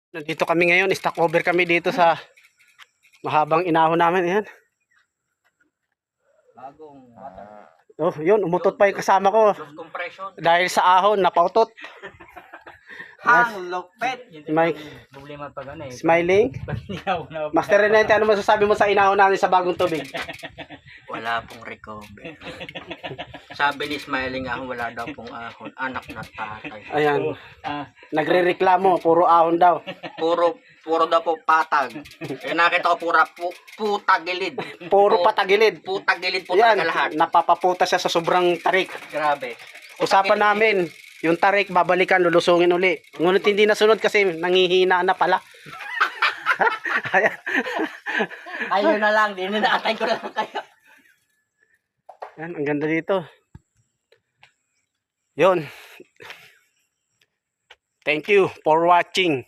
Nandito kami ngayon, stopover kami dito sa mahabang inahon namin. Ayan. Bagong water. Oh, yun, umutot pa yung kasama ko. Loose compression. Dahil sa ahon, napautot. Hang lupet. Mike. Problema pag ano eh. Smiling. Master Renente, ano masasabi mo sa inahon natin sa bagong tubig? Wala pong recover. Sabi ni Smiling ahon, wala daw pong ahon. Anak na tatay. Ayan. Nagre-reklamo, puro ahon daw. Puro daw po patag. Eh nakita ko putagilid. Puro patagilid. Putagilid po Ayan, talaga lahat. napapaputa siya sa sobrang tarik. Grabe. Usapan namin, yung tarik, babalikan, lulusungin uli. Ngunit hindi nasunod kasi nangihina na pala. Ayun na lang, dinatay ko na lang kayo. Yan, ang ganda dito. Yun. Thank you for watching.